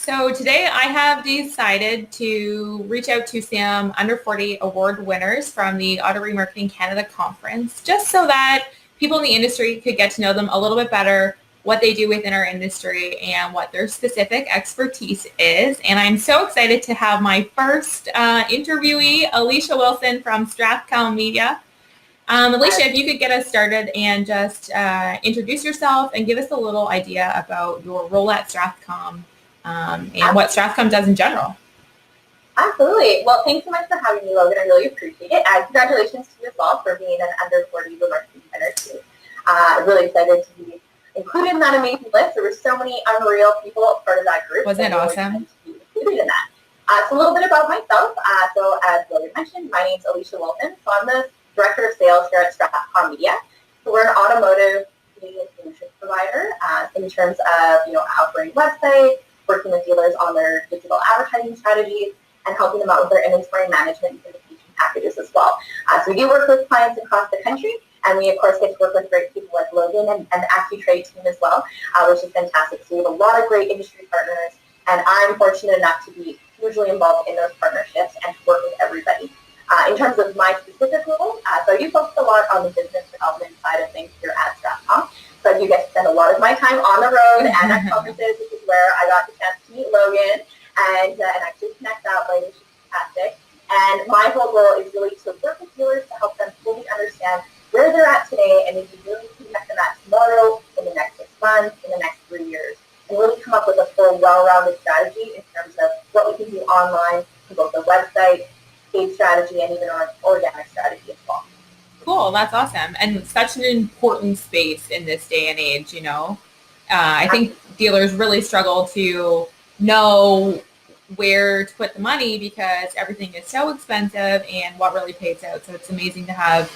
So today I have decided to reach out to some under 40 award winners from the Auto Remarketing Canada conference, just so that people in the industry could get to know them a little bit better, what they do within our industry, and what their specific expertise is. And I'm so excited to have my first interviewee, Alecia Wilson from Strathcom Media. Alecia, if you could get us started and just introduce yourself and give us a little idea about your role at Strathcom and what Strathcom does in general. Absolutely. Well, thanks so much for having me, Logan. I really appreciate it. And congratulations to you as well for being an under 40 remarketing winner too. Really excited to be included in that amazing list. There were so many unreal people part of that group. Wasn't it awesome? Included in that. So a little bit about myself. So as Logan mentioned, my name is Alecia Wilson. So I'm the Director of Sales here at Strathcom Media. So we're an automotive media solutions provider in terms of offering websites, working with dealers on their digital advertising strategies, and helping them out with their inventory management and syndication packages as well. So we do work with clients across the country, and we of course get to work with great people like Logan and the Accu-Trade team as well, which is fantastic. So we have a lot of great industry partners, and I'm fortunate enough to be hugely involved in those partnerships and to work with everybody. In terms of my specific role, so I do focus a lot on the business development side of things here at Strathcom. So I do get to spend a lot of my time on the road and at conferences, which is where I got the chance to meet Logan and actually connect that way, which is fantastic. And my whole goal is really to work with dealers to help them fully understand where they're at today and maybe really connect them at tomorrow, in the next 6 months, in the next 3 years, and really come up with a full, well-rounded strategy in terms of what we can do online for both the website, paid strategy, and even our organic strategy as well. Cool, that's awesome. And such an important space in this day and age, I think dealers really struggle to know where to put the money because everything is so expensive and what really pays out. So it's amazing to have,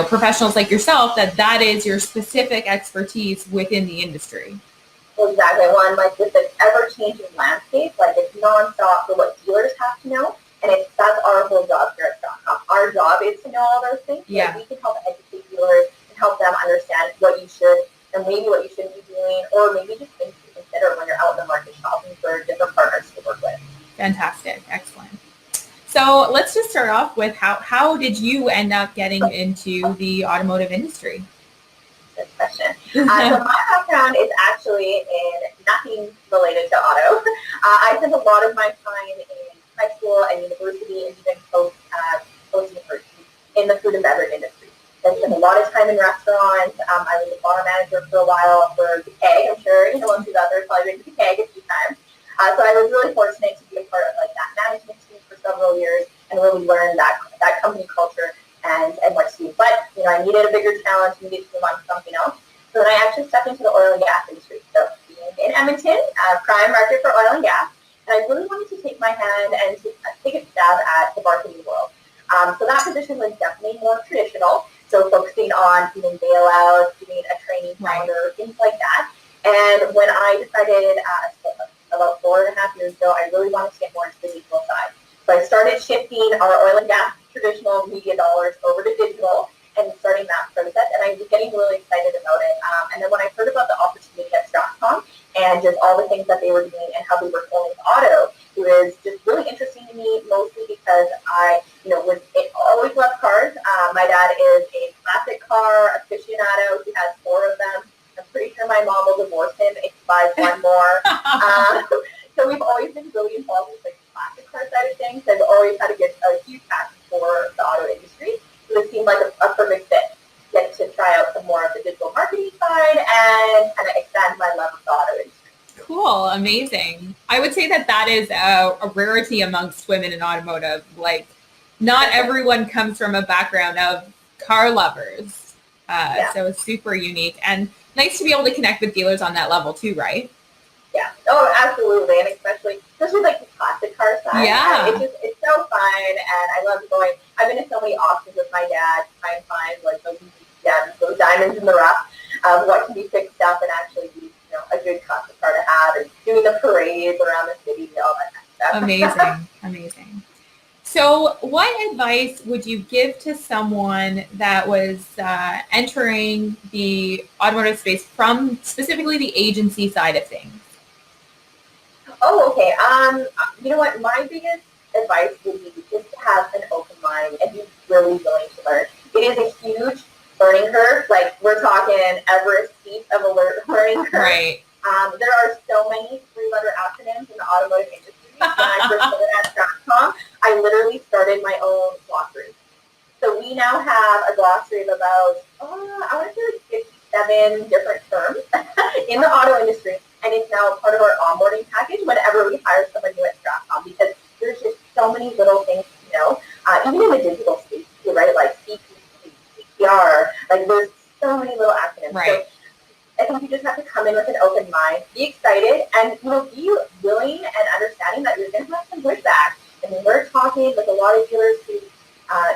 professionals like yourself that is your specific expertise within the industry. Exactly. One, like with the ever-changing landscape, it's nonstop for what dealers have to know. And that's our whole job here at Strathcom. Our job is to know all those things. Yeah. We can help educate dealers and help them understand what you should and maybe what you shouldn't be doing, or maybe just things to consider when you're out in the market shopping for different partners to work with. Fantastic. Excellent. So let's just start off with how did you end up getting into the automotive industry? Good question. So my background is actually in nothing related to auto. I spent a lot of my time in high school and university and even post-university in the food and beverage industry. I spent a lot of time in restaurants. I was a bar manager for a while for the Keg. I'm sure once you've out there probably been to the Keg a few times. So I was really fortunate to be a part of that management team for several years and really learn that company culture and what to do. But I needed a bigger challenge, needed to move on to something else. So then I actually stepped into the oil and gas industry. So being in Edmonton, prime market for oil and gas. And I really wanted to take my hand and to take a stab at the marketing world. So that position was definitely more traditional. So focusing on doing bailouts, doing a training calendar, things like that. And when I decided about 4.5 years ago, I really wanted to get more into the digital side. So I started shifting our oil and gas traditional media dollars over to digital and starting that process. And I was getting really excited about it. And then when I heard about the opportunity at Strathcom, and just all the things that they were doing and how they were going with auto, it was just really interesting to me, mostly because I, always loved cars. My dad is a classic car aficionado. He has 4 of them. I'm pretty sure my mom will divorce him if he buys one more. So we've always been really involved with the classic car side of things. I've always had a huge passion for the auto industry. So it seemed like a perfect fit. Get to try out some more of the digital marketing side and kind of expand my love of the auto industry. Cool. Amazing. I would say that is a rarity amongst women in automotive. Not everyone comes from a background of car lovers. So it's super unique and nice to be able to connect with dealers on that level too, right? Yeah. Oh, absolutely. And especially the classic car side. Yeah. It's so fun, and I love going. I've been to so many auctions with my dad to try and find those gems, those diamonds in the rough of what can be fixed up and actually be a good classic car to have, and doing the parades around the city, all that kind of stuff. Amazing. So what advice would you give to someone that was entering the automotive space from specifically the agency side of things? Oh, okay. You know what? My biggest advice would be just to have an open mind and be really willing to learn. It is a huge learning curve. Like, we're talking Everest steep of a learning curve. Right. There are so many three-letter acronyms in the automotive industry. When I first started at Strathcom, I literally started my own glossary. So we now have a glossary of about, I want to say like 57 different terms in the auto industry, and it's now part of our onboarding package whenever we hire someone new at Strathcom, because there's just so many little things to know, even in the digital space too, right? Like CPC, CPR, like there's so many little acronyms. Right. So I think you just have to come in with an open mind, be excited, and be willing and understanding that you're going to have some pushback. I mean, we're talking with a lot of dealers who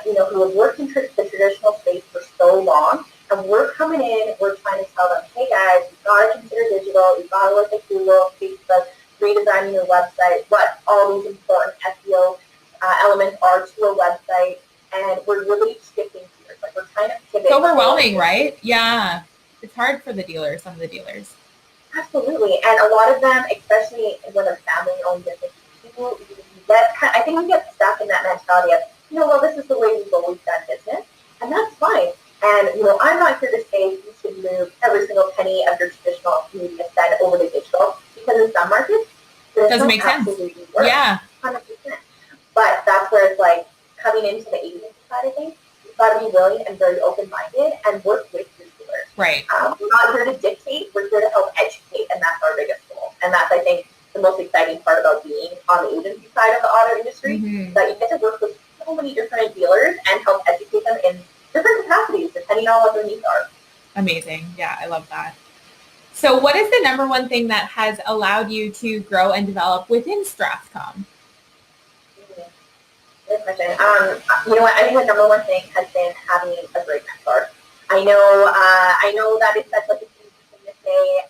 who have worked in the traditional space for so long, and we're coming in, we're trying to tell them, hey guys, you've got to consider digital, you've got to look at Google, Facebook, redesigning your website, what all these important SEO elements are to a website, and we're really shifting gears. Like, we're trying to pivot. It's overwhelming, right? Yeah. It's hard for the dealers, some of the dealers. Absolutely, and a lot of them, especially when they're family-owned businesses, I think we get stuck in that mentality of, well, this is the way we've always done business, and that's fine. And, I'm not here to say you should move every single penny of your traditional media spend over to digital, because in some markets, it doesn't make sense. Work, yeah. 100%. But that's where it's like, coming into the agency side of things, you've got to be willing and very open-minded and work with your dealers. Right. We're not here to dictate, we're here to help educate, and that's our biggest goal. And that's, I think, the most exciting part about being on the agency side of the auto industry, that you get to work with so many different dealers and help educate them in different capacities depending on what their needs are. Amazing. Yeah, I love that. So what is the number one thing that has allowed you to grow and develop within Strathcom? Good question. You know what? I think the number one thing has been having a great mentor. I know that is such like a huge thing to say,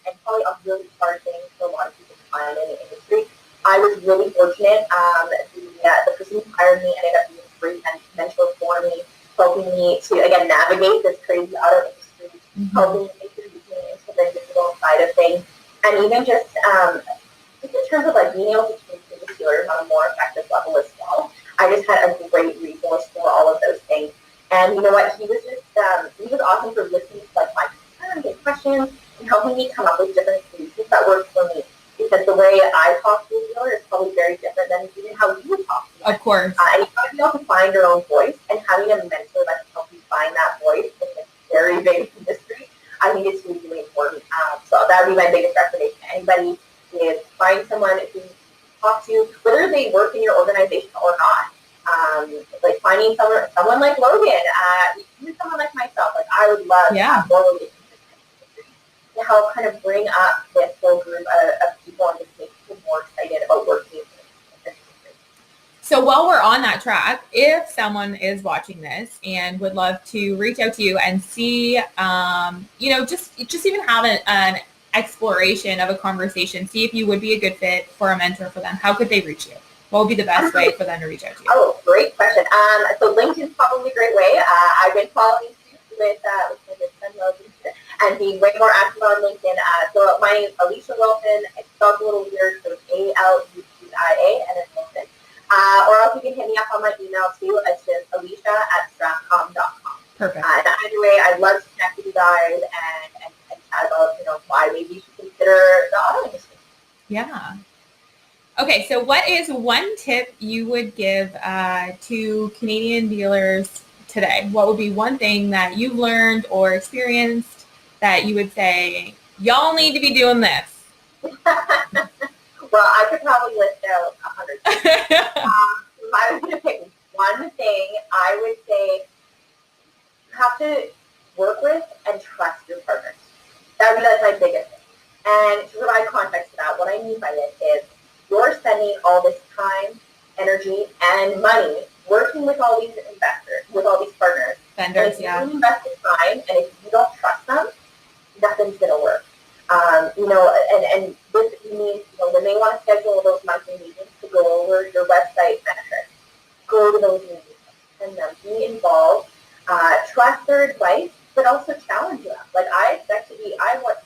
and probably a really hard thing for a lot of people to find in the industry. I was really fortunate. The person who hired me ended up being a great mentor for me, helping me to, again, navigate this crazy auto industry, helping me introduce me into the digital side of things, and even just in terms of like being able to communicate with dealers on a more effective level as well. I just had a great resource for all of those things. And you know what? He was awesome for listening to like my concerns and questions and helping me come up with different solutions that worked for me. Because the way I talk to a dealer is probably very different than even how you would talk to them. Of course. And you have to be able to find your own voice, and having a mentor that can help you find that voice in this very big industry, I think is hugely important. So that would be my biggest recommendation. Anybody is find someone who you talk to, whether they work in your organization or not. Like finding someone like Logan, even someone like myself. Like, I would love to have more relationships to help kind of bring up this whole group of people and just make people more excited about working in this industry. So while we're on that track, if someone is watching this and would love to reach out to you and see, just even have an exploration of a conversation, see if you would be a good fit for a mentor for them, how could they reach you? What would be the best way for them to reach out to you? Oh, great question. So LinkedIn is probably a great way. I've been following you with my good friend Logan and being way more active on LinkedIn. So my name is Alecia Wilson. It's spelled a little weird, so it's Alucia and then Wilson. Or else you can hit me up on my email too. It's just Alecia@Strathcom.com. Perfect. And either way, I'd love to connect with you guys and chat about why maybe you should consider the auto industry. Yeah. Okay, so what is one tip you would give to Canadian dealers today? What would be one thing that you've learned or experienced that you would say, y'all need to be doing this? Well, I could probably list out 100 things. If I was going to pick one thing, I would say you have to work with and trust your partners. That would be like my biggest thing. And to provide context to that, what I mean by this is you're spending all this time, energy, and money working with all these investors, with all these partners. Vendors, yeah. If you invest the time and if you don't trust them, nothing's going to work. And this means, when they want to schedule those monthly meetings to go over your website metrics, go to those meetings, send them, be involved, trust their advice, but also challenge them. Like, I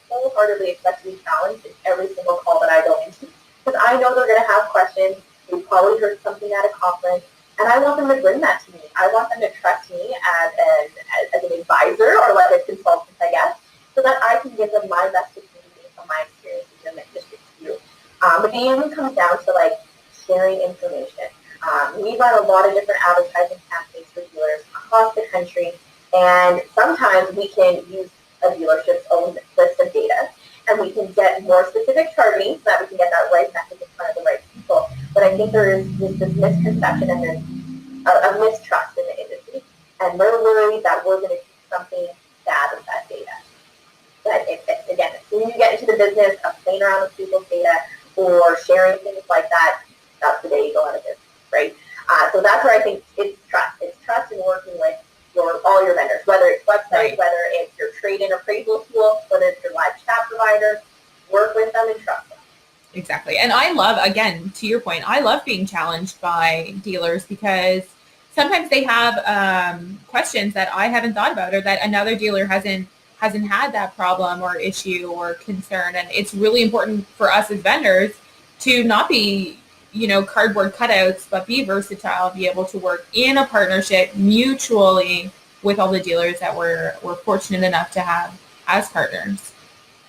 wholeheartedly expect to be challenged in every single call that I go into, because know they're going to have questions. They've probably heard something at a conference, and I want them to bring that to me. I want them to trust me as an advisor or like a consultant, I guess, so that I can give them my best opinion based on my experiences in the industry too. But the even comes down to like sharing information. We run a lot of different advertising campaigns for dealers across the country, and sometimes we can use a dealership's own list of data, and we can get more specific targeting so that we can get that right message in front of the right people. But I think there is this misconception and there's a mistrust in the industry, and we're worried that we're going to do something bad with that data. But again, as soon as you get into the business of playing around with people's data or sharing things like that, that's the day you go out of business, right? So that's where I think it's trust. It's trust in working with all your vendors, whether it's websites, right, whether it's your trade-in appraisal tool, whether it's your live chat provider. Work with them and trust them. Exactly. And I love, again, to your point, I love being challenged by dealers because sometimes they have questions that I haven't thought about or that another dealer hasn't had that problem or issue or concern. And it's really important for us as vendors to not be, cardboard cutouts, but be versatile, be able to work in a partnership mutually with all the dealers that we're fortunate enough to have as partners.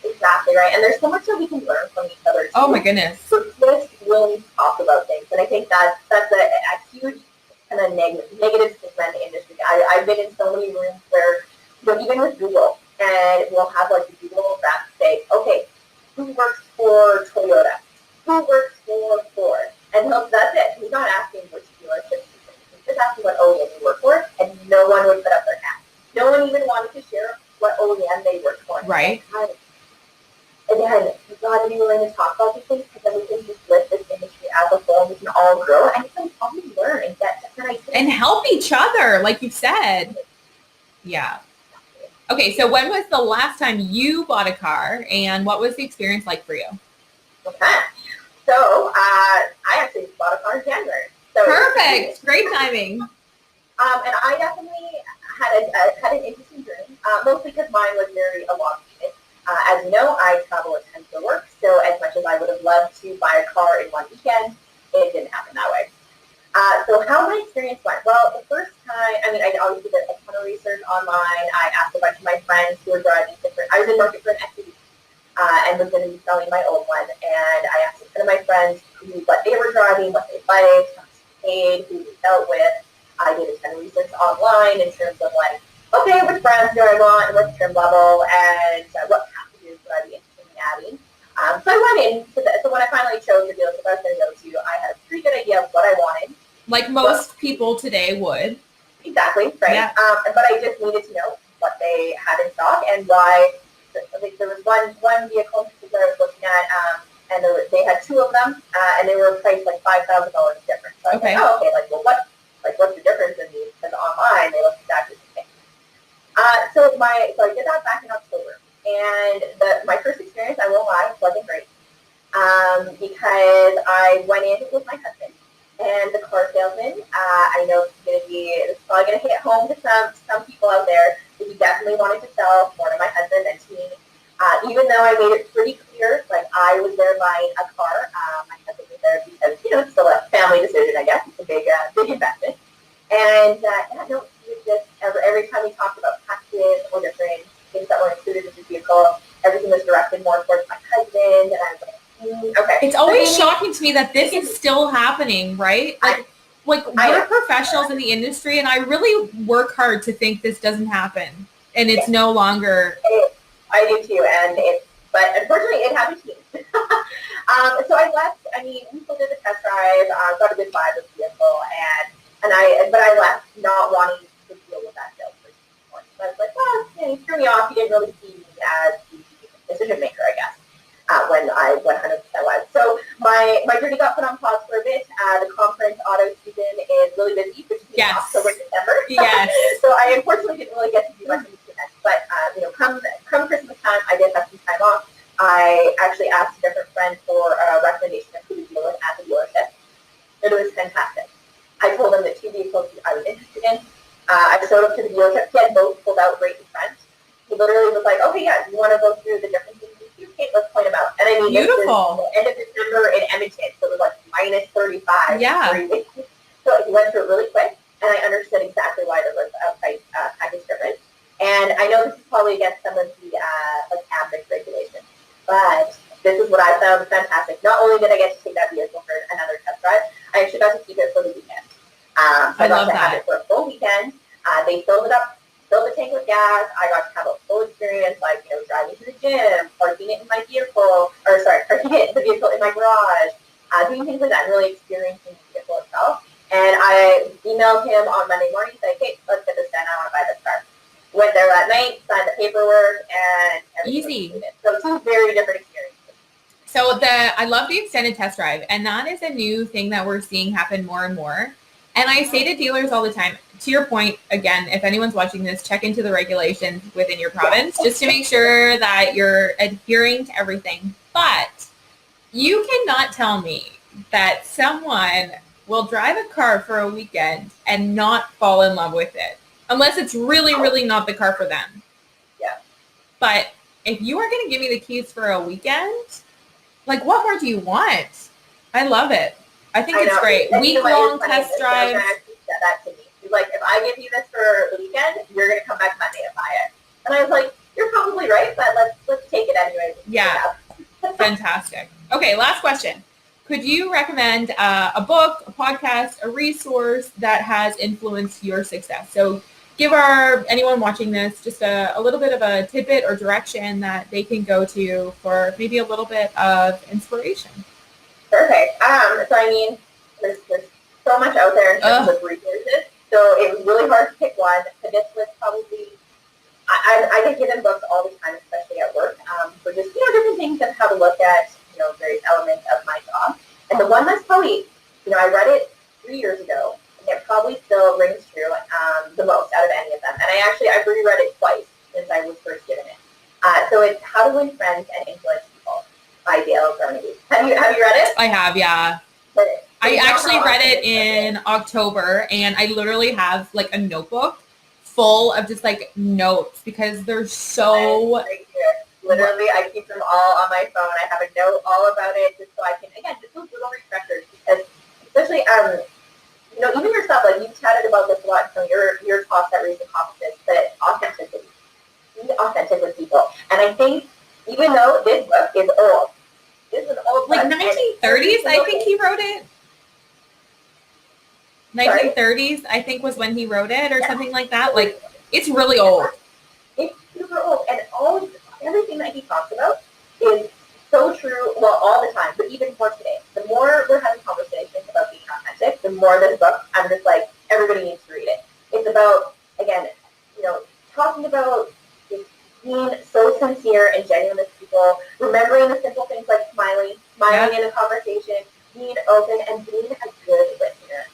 Exactly right. And there's so much that we can learn from each other too. Oh my goodness. So just really talk about things. And I think that's a huge kind of negative stigma in the industry. I've been in so many rooms where, even with Google, and we'll have like the Google rep say, okay, who works for Toyota? Who works for Ford? And that's it. He's not asking which dealership. He's just asking what OEM you work for, and no one would put up their hand. No one even wanted to share what OEM they work for. Right. Again, you've got to be willing to talk about these things because then we can just lift this industry as a whole. We can all grow and we can all learn and get different ideas. And help each other, like you said. Yeah. Okay, so when was the last time you bought a car and what was the experience like for you? Okay. So I actually bought a car in January. So perfect. Great timing. And I definitely had an interesting journey, mostly because mine was very elongated. As you know, I travel a ton for work, so as much as I would have loved to buy a car in one weekend, it didn't happen that way. So how my experience went? Well, the first time, I obviously did a ton of research online. I asked a bunch of my friends who were driving different, I was in market for an SUV and was going to be selling my old one. And I asked a ton of my friends what they were driving, what they liked, how much they paid, who they dealt with. I did a ton of research online in terms of like, okay, which brands do I want, and what trim level, and what packages would I be interested in adding. So I went into so when I finally chose the dealership I was going to go to, I had a pretty good idea of what I wanted. Like most people today would. Exactly, right. Yeah. But I just needed to know what they had in stock and why. Like there was one vehicle in particular I was looking at, and they had two of them, and they were priced like $5,000 different. So I was like, oh, okay, what's the difference in these? Because online they look exactly the same. So I did that back in October, and my first experience, I won't lie, wasn't great, because I went in with my husband, and the car salesman, I know it's probably going to hit home to some people out there, but he definitely wanted to sell more to my husband than to me, even though I made it pretty clear, like I was there buying a car, my husband was there because, it's still a family decision, I guess, it's a big investment, and he was just, every time we talked about packages or different things that were included in the vehicle, everything was directed more towards my husband, and I was like, okay. It's always shocking to me that this is still happening, right? We're professionals in the industry, and I really work hard to think this doesn't happen, and it's no longer. I do too, but unfortunately, it hasn't changed. So I left. We still did the test drive, got a good vibe of the vehicle, but I left not wanting to deal with that salesperson anymore. So I was like, well, he threw me off. He didn't really see me as the decision maker, I guess. When I 100% was. So my journey got put on pause for a bit. The conference auto season is really busy between October and December. Yes. So I unfortunately didn't really get to do much in between that. But come Christmas time, I did have some time off. I actually asked a different friend for a recommendation of who to deal with at the dealership. It was fantastic. I told him the two vehicles I was interested in. I showed up to the dealership. He had both pulled out right in front. He literally was like, okay, yeah, you want to go through the differences in these two? okay, let's point them out. And I mean, beautiful. This is the end of December in Edmonton, so it was like minus 35. Yeah. So I went through it really quick, and I understood exactly why there was a price package difference. And I know this is probably against some of the like AMRIC regulations, but this is what I found fantastic. Not only did I get to take that vehicle for another test drive, I actually got to keep it for the weekend. So I got to have it for a full weekend. They filled it up, filled the tank with gas. I got to have a full experience, like, you know, driving to the gym, parking it in my vehicle, parking it in the vehicle in my garage, doing things like that, and really experiencing the vehicle itself. And I emailed him on Monday morning, saying, hey, let's get this done. I want to buy this car. Went there that night, signed the paperwork, and everything easy. was so it's a very different experience. So I love the extended test drive, and that is a new thing that we're seeing happen more and more. And I say to dealers all the time, to your point, again, if anyone's watching this, check into the regulations within your province just to make sure that you're adhering to everything. But you cannot tell me that someone will drive a car for a weekend and not fall in love with it, unless it's really, really not the car for them. Yeah. But if you are going to give me the keys for a weekend, like, what more do you want? I love it. I think it's great. Week-long test drive. That to me. He's like, if I give you this for the weekend, you're going to come back Monday and buy it. And I was like, you're probably right, but let's take it anyway. Yeah. Fantastic. Okay, last question. Could you recommend a book, a podcast, a resource that has influenced your success? So give anyone watching this just a little bit of a tidbit or direction that they can go to for maybe a little bit of inspiration. Perfect. So I mean, there's so much out there in terms of resources. So it was really hard to pick one. But this was probably, I get given books all the time, especially at work, for just, different things of how to look at, various elements of my job. And the one that's probably, I read it 3 years ago, and it probably still rings true the most out of any of them. And I've reread it twice since I was first given it. So it's How to Win Friends and Influence People by Carnegie. Have you read it? I have, yeah. I actually read it in October, and I literally have like a notebook full of just like notes because they're so... Literally, I keep them all on my phone. I have a note all about it just so I can, again, just those little refreshers because especially, even yourself, like you've chatted about this a lot from your talks at recent conferences, but authenticity. Be authentic with people. And I think even though this book is old, this is an old book. Like 1930s, I think he wrote it. 1930s, I think, was when he wrote it or something like that. Like, it's really old. It's super old. And everything that he talks about is so true, well, all the time, but even more today. The more we're having conversations about being authentic, the more this book, I'm just like, everybody needs to read it. It's about, again, talking about just being so sincere and genuine with people, remembering the simple things like smiling in a conversation, being open, and being a good listener.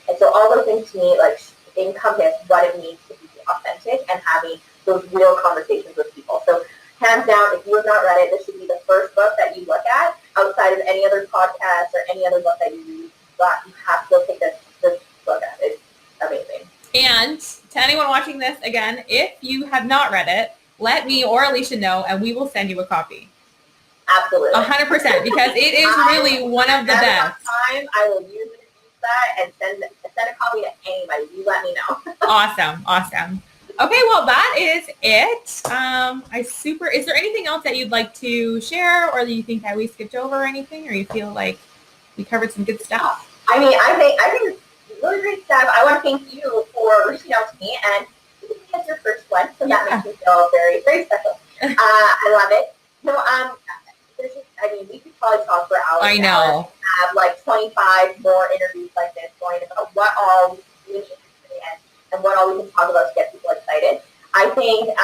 And so all those things to me, like, encompass what it means to be authentic and having those real conversations with people. So hands down, if you have not read it, this should be the first book that you look at outside of any other podcast or any other book that you read. But you have to go take this book out. It's amazing. And to anyone watching this, again, if you have not read it, let me or Alecia know, and we will send you a copy. Absolutely. 100%, because it is really one of the best. Time, I will use it, that, and send a copy to anybody. You let me know. Awesome. Okay, well, that is it. Is there anything else that you'd like to share, or do you think that we skipped over anything, or you feel like we covered some good stuff? I mean, I think it's really great stuff. I want to thank you for reaching out to me, and this is your first one, so that makes me feel very, very special. I love it. We could probably talk for hours. I know. Have like 25 more interviews like this going about what all we really interested in and what all we can talk about to get people excited. I think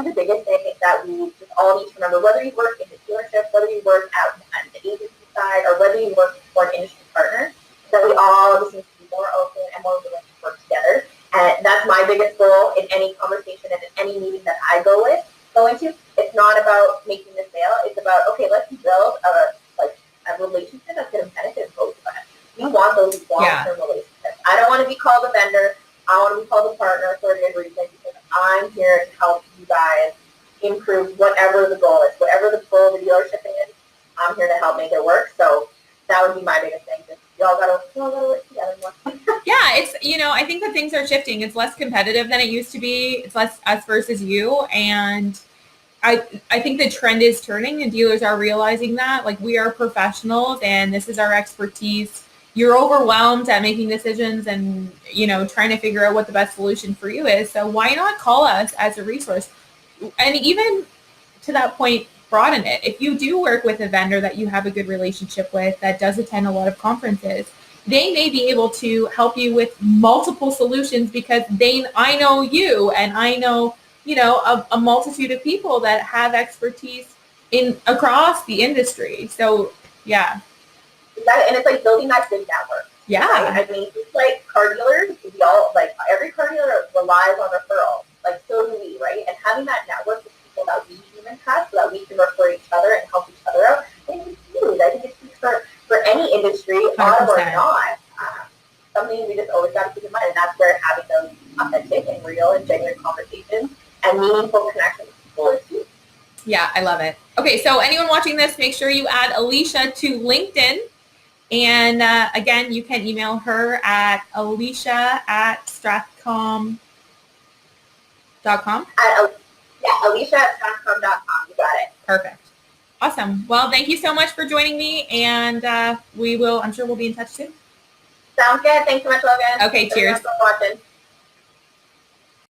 the biggest thing is that we just all need to remember, whether you work in the dealership, whether you work out on the agency side, or whether you work for an industry partner, that we all just need to be more open and more willing to work together. And that's my biggest goal in any conversation and in any meeting that I go into. It's not about making the sale. It's about, okay, let's build a relationship that's going to benefit both of us. We want those long-term relationships. I don't want to be called a vendor. I want to be called a partner for a good reason, because I'm here to help you guys improve whatever the goal is, whatever the goal of the dealership is. I'm here to help make it work. So that would be my biggest thing. Just y'all gotta work together more. Yeah, it's, I think that things are shifting. It's less competitive than it used to be. It's less us versus you. And I think the trend is turning and dealers are realizing that. Like, we are professionals and this is our expertise. You're overwhelmed at making decisions and, trying to figure out what the best solution for you is. So why not call us as a resource? And even to that point, broaden it. If you do work with a vendor that you have a good relationship with that does attend a lot of conferences, they may be able to help you with multiple solutions because I know you and I know, a multitude of people that have expertise across the industry. So yeah. And it's like building that big network. Yeah. Right? I mean, just like car dealers, we all, like, every car dealer relies on referrals. Like, so do we, right? And having that network of people that we even trust so that we can refer each other and help each other out, I think it's huge. I think it's huge for any industry, 100%. auto or not. Something we just always got to keep in mind, and that's where having those authentic and real and genuine conversations and meaningful connections with people is huge. Yeah, I love it. Okay, so anyone watching this, make sure you add Alecia to LinkedIn. And again, you can email her at Alecia@Strathcom.com. Alecia@Strathcom.com. You got it. Perfect. Awesome. Well, thank you so much for joining me, and I'm sure we'll be in touch soon. Sounds good. Thanks so much, Logan. Okay, cheers. Thanks for watching.